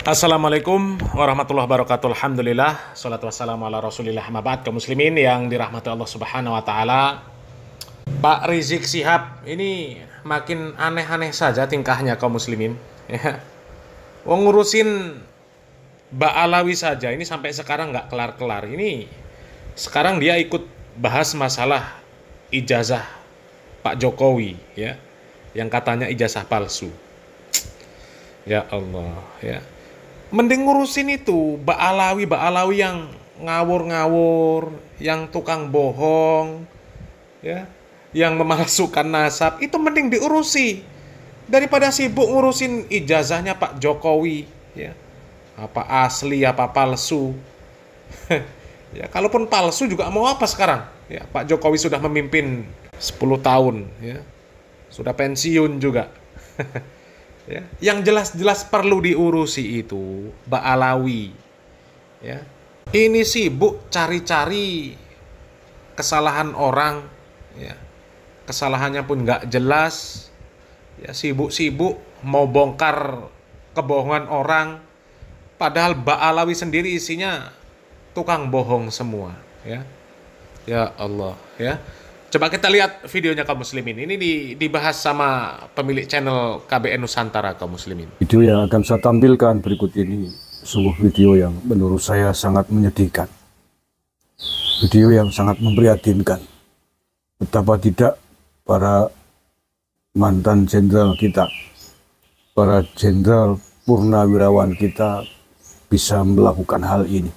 Assalamualaikum warahmatullahi wabarakatuh. Alhamdulillah, salatu wassalamu ala rasulillah, mabad. Kaum muslimin yang dirahmati Allah subhanahu wa ta'ala, Pak Rizik Syihab ini makin aneh-aneh saja tingkahnya kaum muslimin ya. Wong ngurusin Mbak Alawi saja ini sampai sekarang nggak kelar-kelar. Ini sekarang dia ikut bahas masalah ijazah Pak Jokowi ya, yang katanya ijazah palsu. Ya Allah ya. Mending ngurusin itu Mbak Alawi yang ngawur-ngawur, yang tukang bohong, ya, yang memalsukan nasab, itu mending diurusi daripada sibuk ngurusin ijazahnya Pak Jokowi, ya. Apa asli, apa palsu. Ya, kalaupun palsu juga mau apa sekarang? Ya, Pak Jokowi sudah memimpin 10 tahun, ya. Sudah pensiun juga. Ya, yang jelas-jelas perlu diurusi itu Mbak Alawi ya. Ini sibuk cari-cari kesalahan orang ya. Kesalahannya pun nggak jelas ya, sibuk-sibuk mau bongkar kebohongan orang, padahal Mbak Alawi sendiri isinya tukang bohong semua ya. Ya Allah ya. Coba kita lihat videonya kaum muslimin. Ini dibahas sama pemilik channel KBN Nusantara kaum muslimin. Video yang akan saya tampilkan berikut ini sungguh video yang menurut saya sangat menyedihkan. Video yang sangat memprihatinkan. Betapa tidak para mantan jenderal kita, para jenderal purnawirawan kita bisa melakukan hal ini.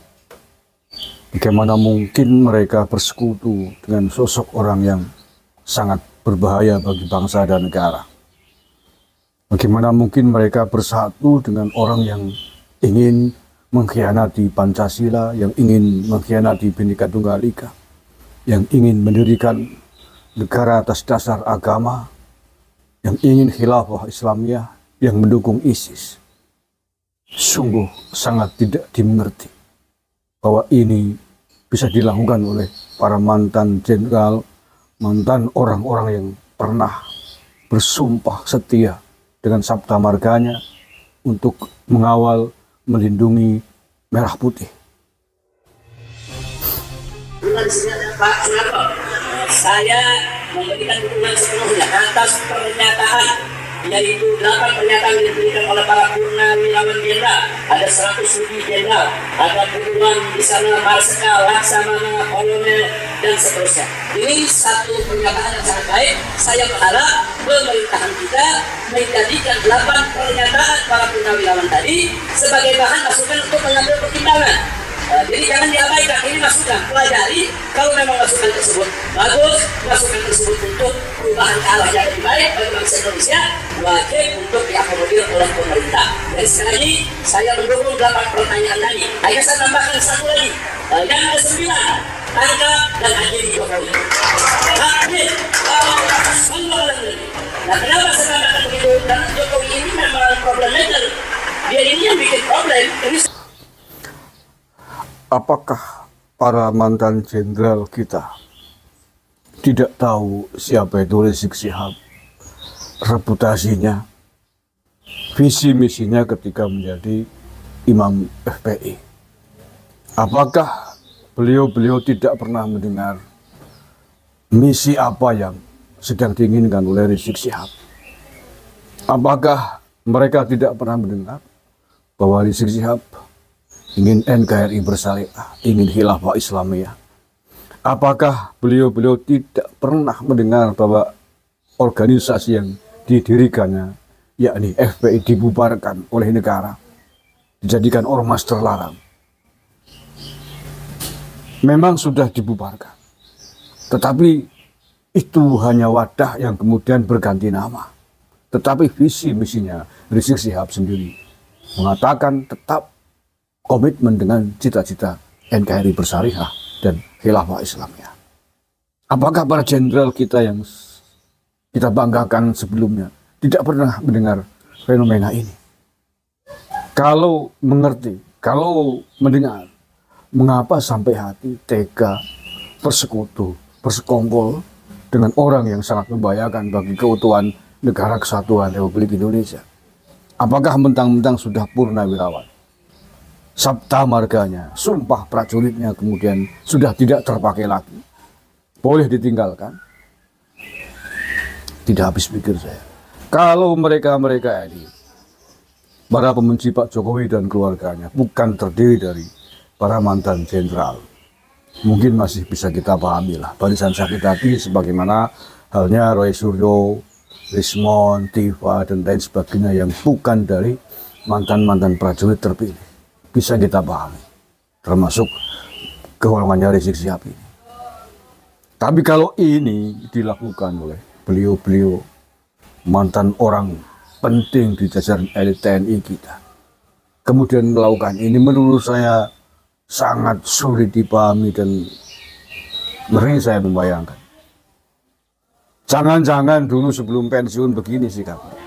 Bagaimana mungkin mereka bersekutu dengan sosok orang yang sangat berbahaya bagi bangsa dan negara? Bagaimana mungkin mereka bersatu dengan orang yang ingin mengkhianati Pancasila, yang ingin mengkhianati Bhinneka Tunggal Ika, yang ingin mendirikan negara atas dasar agama, yang ingin khilafah Islamiyah, yang mendukung ISIS? Sungguh sangat tidak dimengerti bahwa ini bisa dilakukan oleh para mantan jenderal, mantan orang-orang yang pernah bersumpah setia dengan sabta marganya untuk mengawal, melindungi merah putih. Pak, kenapa? Saya memberikan dukungan sepenuhnya atas pernyataan, yaitu 8 pernyataan yang diberikan oleh para purnawirawan jenderal. Ada 100 lebih jenderal, ada puluhan di sana marsikal, laksamana, kolonel, dan seterusnya. Ini satu pernyataan yang sangat baik. Saya berharap pemerintahan kita menjadikan 8 pernyataan para purnawirawan tadi sebagai bahan masukan untuk mengambil pertimbangan. Jadi jangan diabaikan, ini masukan, pelajari. Kalau memang masukan tersebut bagus, masukan tersebut untuk perubahan ke arah yang lebih baik bagi bangsa Indonesia, wajib untuk diakomodir oleh pemerintah. Dan sekali lagi, saya mendukung 8 pertanyaan tadi. Ayo saya tambahkan satu lagi, yang ke-9, tangkap dan akhiri Jokowi. Akhir, nah kenapa saya tambahkan begitu? Karena Jokowi ini memang problematik. Dia ini yang bikin problem. Apakah para mantan jenderal kita tidak tahu siapa itu Rizik Syihab, reputasinya, visi misinya ketika menjadi imam FPI? Apakah beliau tidak pernah mendengar misi apa yang sedang diinginkan oleh Rizik Syihab? Apakah mereka tidak pernah mendengar bahwa Rizik Syihab ingin NKRI bersyariah, ingin khilafah Islamiyah? Apakah beliau tidak pernah mendengar bahwa organisasi yang didirikannya, yakni FPI, dibubarkan oleh negara, dijadikan ormas terlarang? Memang sudah dibubarkan, tetapi itu hanya wadah yang kemudian berganti nama. Tetapi visi misinya Rizik Syihab sendiri mengatakan tetap komitmen dengan cita-cita NKRI bersyariah dan khilafah Islamiyah. Apakah para jenderal kita yang kita banggakan sebelumnya tidak pernah mendengar fenomena ini? Kalau mengerti, kalau mendengar, mengapa sampai hati tega bersekutu, bersekongkol dengan orang yang sangat membahayakan bagi keutuhan negara kesatuan Republik Indonesia? Apakah mentang-mentang sudah purnawirawan, sabta marganya, sumpah prajuritnya kemudian sudah tidak terpakai lagi. Boleh ditinggalkan. Tidak habis pikir saya. Kalau mereka-mereka ini, para pembenci Pak Jokowi dan keluarganya, bukan terdiri dari para mantan jenderal, mungkin masih bisa kita pahami lah. Barisan sakit hati sebagaimana halnya Roy Suryo, Rismon, Tifa, dan lain sebagainya yang bukan dari mantan-mantan prajurit terpilih. Bisa kita pahami. Termasuk golongannya Rizik Syihab ini. Tapi kalau ini dilakukan oleh beliau-beliau mantan orang penting di jajaran elit TNI kita, kemudian melakukan ini, menurut saya sangat sulit dipahami dan ngeri saya membayangkan. Jangan-jangan dulu sebelum pensiun begini sikapnya.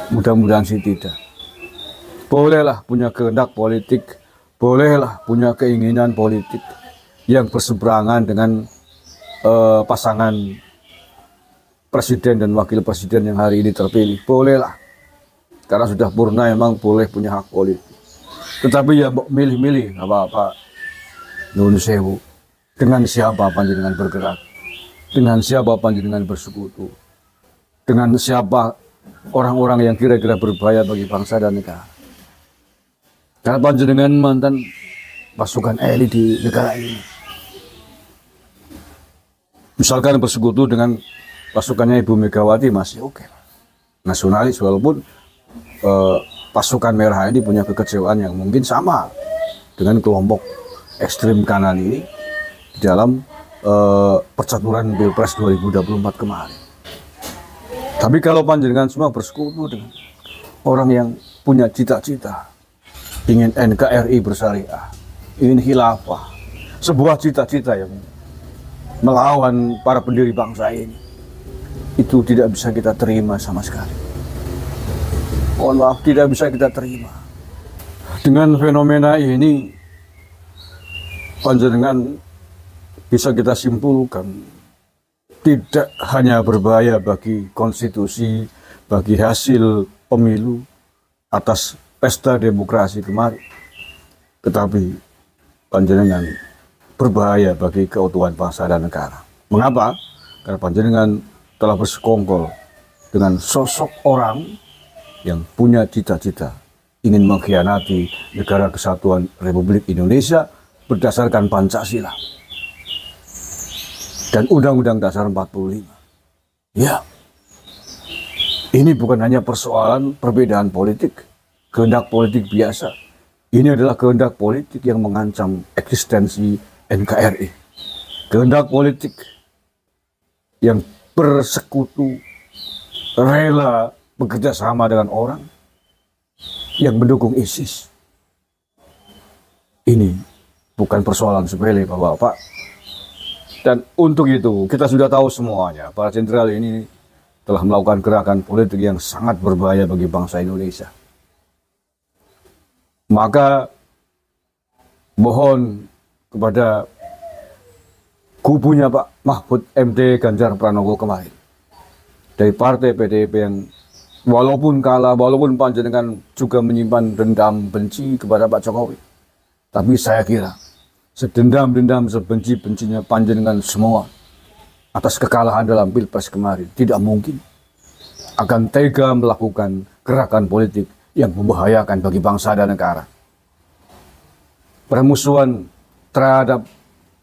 Mudah-mudahan sih tidak. Bolehlah punya kehendak politik, bolehlah punya keinginan politik yang berseberangan dengan pasangan presiden dan wakil presiden yang hari ini terpilih. Bolehlah. Karena sudah purna memang boleh punya hak politik. Tetapi ya milih-milih apa-apa. Nuhun sewu. Dengan siapa panjenengan bergerak? Dengan siapa panjenengan bersekutu? Dengan siapa orang-orang yang kira-kira berbahaya bagi bangsa dan negara? Karena panjenengan mantan pasukan elit di negara ini. Misalkan bersekutu dengan pasukannya Ibu Megawati masih oke. Nasionalis, walaupun pasukan merah ini punya kekecewaan yang mungkin sama dengan kelompok ekstrim kanan ini di dalam percaturan Pilpres 2024 kemarin. Tapi kalau panjenengan semua bersekutu dengan orang yang punya cita-cita, ingin NKRI bersyariah, ingin khilafah, sebuah cita-cita yang melawan para pendiri bangsa ini, itu tidak bisa kita terima sama sekali. Mohon maaf, tidak bisa kita terima. Dengan fenomena ini, panjenengan bisa kita simpulkan tidak hanya berbahaya bagi konstitusi, bagi hasil pemilu atas pesta demokrasi kemarin, tetapi panjenengan berbahaya bagi keutuhan bangsa dan negara. Mengapa? Karena panjenengan telah bersekongkol dengan sosok orang yang punya cita-cita ingin mengkhianati negara kesatuan Republik Indonesia berdasarkan Pancasila dan Undang-Undang Dasar 45. Ya, ini bukan hanya persoalan perbedaan politik, kehendak politik biasa. Ini adalah kehendak politik yang mengancam eksistensi NKRI. Kehendak politik yang bersekutu, rela bekerja sama dengan orang yang mendukung ISIS. Ini bukan persoalan sepele, Bapak-Bapak. Dan untuk itu, kita sudah tahu semuanya, para jenderal ini telah melakukan gerakan politik yang sangat berbahaya bagi bangsa Indonesia. Maka mohon kepada kubunya Pak Mahfud MD Ganjar Pranowo kemarin dari partai PDIP yang walaupun kalah, walaupun panjenengan juga menyimpan dendam benci kepada Pak Jokowi, tapi saya kira sedendam-dendam sebenci-bencinya panjenengan semua atas kekalahan dalam Pilpres kemarin tidak mungkin akan tega melakukan gerakan politik yang membahayakan bagi bangsa dan negara. Permusuhan terhadap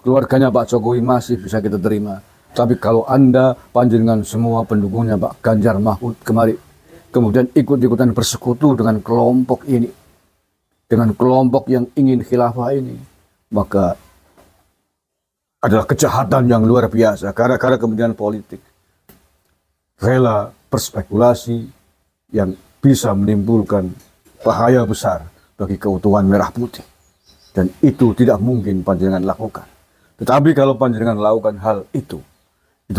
keluarganya Pak Jokowi masih bisa kita terima. Tapi kalau Anda, panjenengan semua pendukungnya Pak Ganjar Mahfud kemarin, kemudian ikut-ikutan bersekutu dengan kelompok ini, dengan kelompok yang ingin khilafah ini, maka adalah kejahatan yang luar biasa. Gara-gara kemudian politik, rela berspekulasi yang bisa menimbulkan bahaya besar bagi keutuhan merah putih. Dan itu tidak mungkin panjenengan lakukan. Tetapi kalau panjenengan lakukan hal itu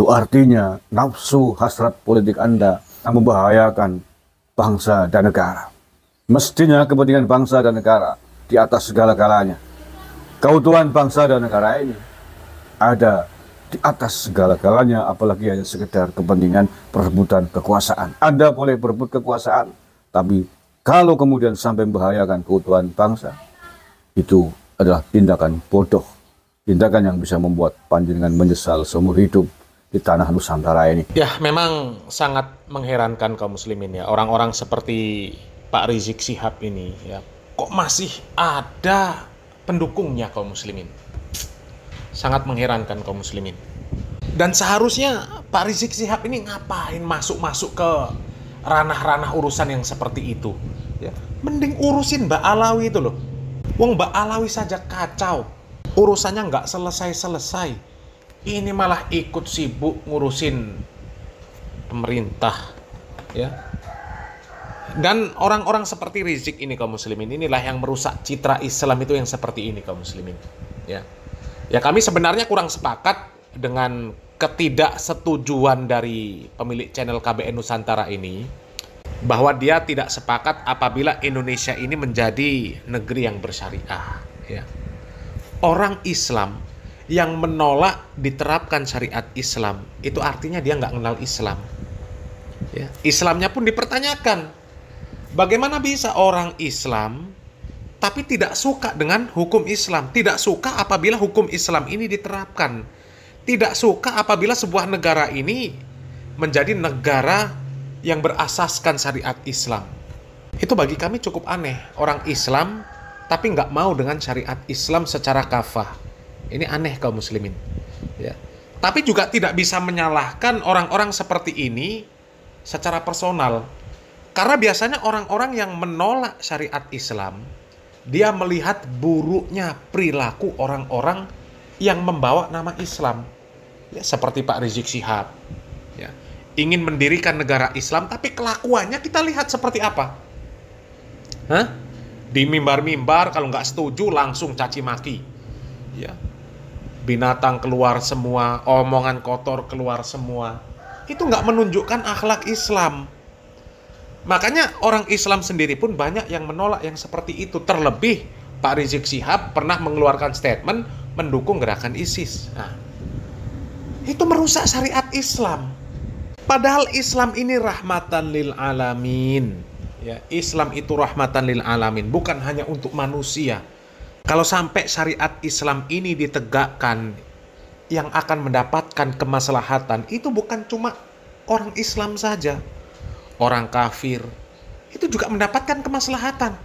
artinya nafsu hasrat politik Anda yang membahayakan bangsa dan negara. Mestinya kepentingan bangsa dan negara di atas segala-galanya. Keutuhan bangsa dan negara ini ada di atas segala-galanya, apalagi hanya sekedar kepentingan perebutan kekuasaan. Anda boleh berebut kekuasaan, tapi Kalau kemudian sampai membahayakan keutuhan bangsa, itu adalah tindakan bodoh. Tindakan yang bisa membuat panjenengan menyesal seumur hidup di tanah Nusantara ini. Ya, memang sangat mengherankan kaum muslimin ya. Orang-orang seperti Pak Rizik Syihab ini ya, kok masih ada pendukungnya kaum muslimin. Sangat mengherankan kaum muslimin. Dan seharusnya Pak Rizik Syihab ini ngapain masuk-masuk ke ranah-ranah urusan yang seperti itu ya. Mending urusin Mbak Alawi itu loh. Wong Mbak Alawi saja kacau, urusannya nggak selesai-selesai. Ini malah ikut sibuk ngurusin pemerintah ya. Dan orang-orang seperti Rizik ini kaum muslimin, inilah yang merusak citra Islam itu yang seperti ini kaum muslimin ya. Ya, kami sebenarnya kurang sepakat dengan ketidaksetujuan dari pemilik channel KBN Nusantara ini, bahwa dia tidak sepakat apabila Indonesia ini menjadi negeri yang bersyariah ya. Orang Islam yang menolak diterapkan syariat Islam itu artinya dia nggak kenal Islam ya. Islamnya pun dipertanyakan. Bagaimana bisa orang Islam tapi tidak suka dengan hukum Islam, tidak suka apabila hukum Islam ini diterapkan, tidak suka apabila sebuah negara ini menjadi negara yang berasaskan syariat Islam. Itu bagi kami cukup aneh. Orang Islam tapi nggak mau dengan syariat Islam secara kafah. Ini aneh kaum muslimin ya. Tapi juga tidak bisa menyalahkan orang-orang seperti ini secara personal. Karena biasanya orang-orang yang menolak syariat Islam, dia melihat buruknya perilaku orang-orang yang membawa nama Islam ya, seperti Pak Rizik Syihab ya. Ingin mendirikan negara Islam, tapi kelakuannya kita lihat seperti apa. Di mimbar-mimbar kalau nggak setuju langsung caci maki ya. Binatang keluar semua, omongan kotor keluar semua. Itu nggak menunjukkan akhlak Islam. Makanya orang Islam sendiri pun banyak yang menolak yang seperti itu. Terlebih Pak Rizik Syihab pernah mengeluarkan statement mendukung gerakan ISIS. Nah, itu merusak syariat Islam. Padahal Islam ini rahmatan lil alamin. Ya, Islam itu rahmatan lil alamin, bukan hanya untuk manusia. Kalau sampai syariat Islam ini ditegakkan, yang akan mendapatkan kemaslahatan itu bukan cuma orang Islam saja. Orang kafir itu juga mendapatkan kemaslahatan.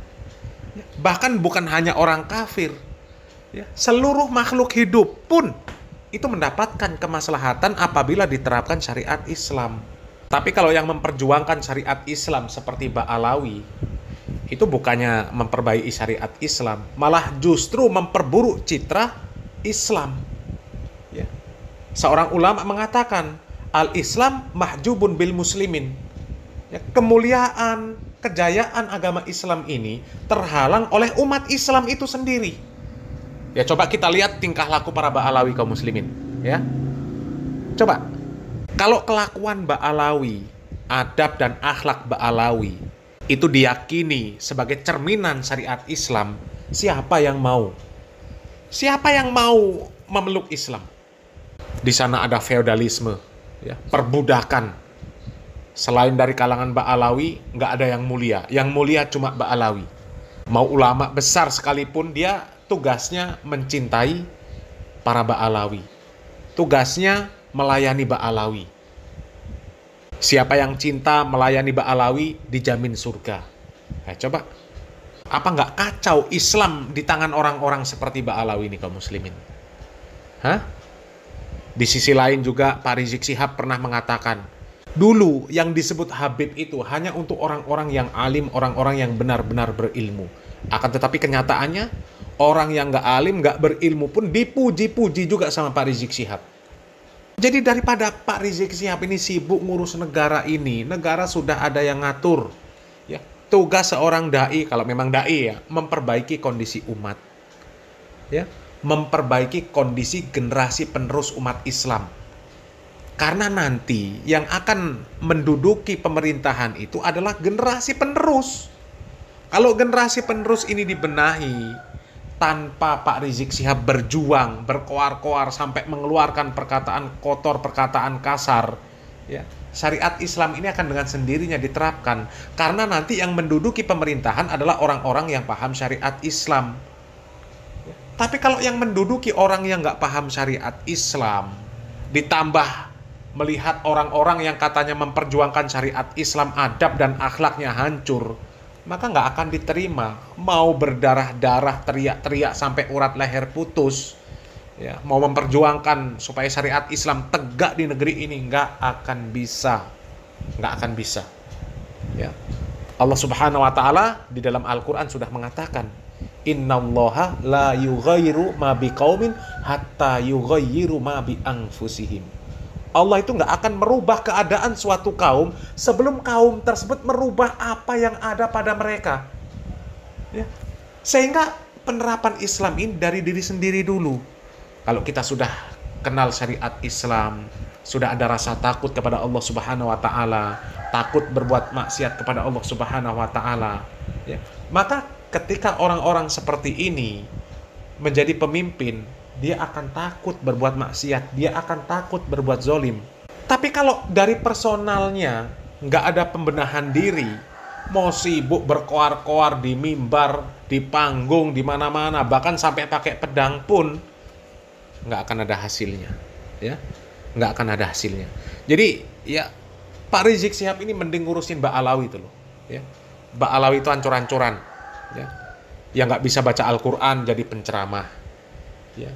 Bahkan bukan hanya orang kafir, ya, seluruh makhluk hidup pun itu mendapatkan kemaslahatan apabila diterapkan syariat Islam. Tapi kalau yang memperjuangkan syariat Islam seperti Mbak Alawi, itu bukannya memperbaiki syariat Islam, malah justru memperburuk citra Islam. Ya. Seorang ulama mengatakan, al-Islam mahjubun bil muslimin. Ya, kemuliaan, kejayaan agama Islam ini terhalang oleh umat Islam itu sendiri. Ya, coba kita lihat tingkah laku para Mbak Alawi kaum muslimin. Ya, coba. Kalau kelakuan Mbak Alawi, adab dan akhlak Mbak Alawi itu diyakini sebagai cerminan syariat Islam, siapa yang mau? Siapa yang mau memeluk Islam? Di sana ada feodalisme, ya, perbudakan. Selain dari kalangan Mbak Alawi, nggak ada yang mulia. Yang mulia cuma Mbak Alawi. Mau ulama besar sekalipun, dia tugasnya mencintai para Mbak Alawi. Tugasnya melayani Mbak Alawi. Siapa yang cinta melayani Mbak Alawi dijamin surga. Nah, coba, apa nggak kacau Islam di tangan orang-orang seperti Mbak Alawi ini kaum muslimin? Di sisi lain juga Pak Rizik Syihab pernah mengatakan, dulu yang disebut Habib itu hanya untuk orang-orang yang alim, orang-orang yang benar-benar berilmu. Akan tetapi kenyataannya, orang yang nggak alim, nggak berilmu pun dipuji-puji juga sama Pak Rizik Syihab. Jadi daripada Pak Rizik Syihab ini sibuk ngurus negara ini, negara sudah ada yang ngatur. Ya, tugas seorang dai, kalau memang dai ya, memperbaiki kondisi umat. Ya, memperbaiki kondisi generasi penerus umat Islam. Karena nanti yang akan menduduki pemerintahan itu adalah generasi penerus. Kalau generasi penerus ini dibenahi tanpa Pak Rizik Syihab berjuang, berkoar-koar sampai mengeluarkan perkataan kotor, perkataan kasar, ya, syariat Islam ini akan dengan sendirinya diterapkan. Karena nanti yang menduduki pemerintahan adalah orang-orang yang paham syariat Islam. Tapi kalau yang menduduki orang yang nggak paham syariat Islam, ditambah melihat orang-orang yang katanya memperjuangkan syariat Islam, adab dan akhlaknya hancur, maka nggak akan diterima. Mau berdarah-darah, teriak-teriak sampai urat leher putus, ya, mau memperjuangkan supaya syariat Islam tegak di negeri ini, nggak akan bisa. Nggak akan bisa. Ya. Allah Subhanahu wa Ta'ala di dalam Al-Quran sudah mengatakan, Innallaha la yughayyiru ma biqaumin hatta yughayyiru ma bi anfusihim. Allah itu nggak akan merubah keadaan suatu kaum sebelum kaum tersebut merubah apa yang ada pada mereka. Ya. Sehingga penerapan Islam ini dari diri sendiri dulu. Kalau kita sudah kenal syariat Islam, sudah ada rasa takut kepada Allah Subhanahu wa Ta'ala, takut berbuat maksiat kepada Allah Subhanahu wa Ta'ala, ya, maka ketika orang-orang seperti ini menjadi pemimpin, dia akan takut berbuat maksiat, dia akan takut berbuat zolim. Tapi kalau dari personalnya nggak ada pembenahan diri, mau sibuk berkoar-koar di mimbar, di panggung, di mana-mana, bahkan sampai pakai pedang pun, nggak akan ada hasilnya, ya, nggak akan ada hasilnya. Jadi ya Pak Rizik Syihab ini mending ngurusin Mbak Alawi itu loh, ya. Mbak Alawi itu ancur-ancuran, ya, yang nggak bisa baca Al-Quran jadi penceramah, ya,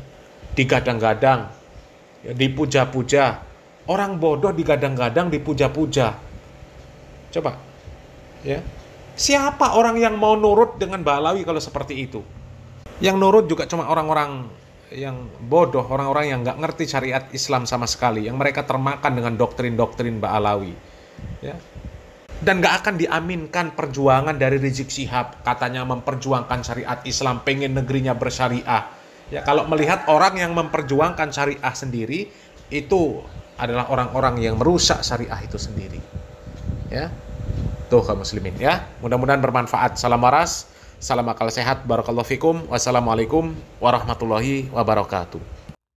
digadang-gadang, ya, dipuja-puja, orang bodoh digadang-gadang, dipuja-puja. Coba, ya, siapa orang yang mau nurut dengan Mbak Alawi kalau seperti itu? Yang nurut juga cuma orang-orang yang bodoh, orang-orang yang nggak ngerti syariat Islam sama sekali, yang mereka termakan dengan doktrin-doktrin Mbak Alawi, ya. Dan nggak akan diaminkan perjuangan dari Rizik Syihab, katanya memperjuangkan syariat Islam, pengen negerinya bersyariah. Ya, kalau melihat orang yang memperjuangkan syariah sendiri, itu adalah orang-orang yang merusak syariah itu sendiri. Ya, tuh kaum muslimin, ya. Mudah-mudahan bermanfaat. Salam waras, salam akal sehat, barakallahu fikum. Wassalamualaikum warahmatullahi wabarakatuh.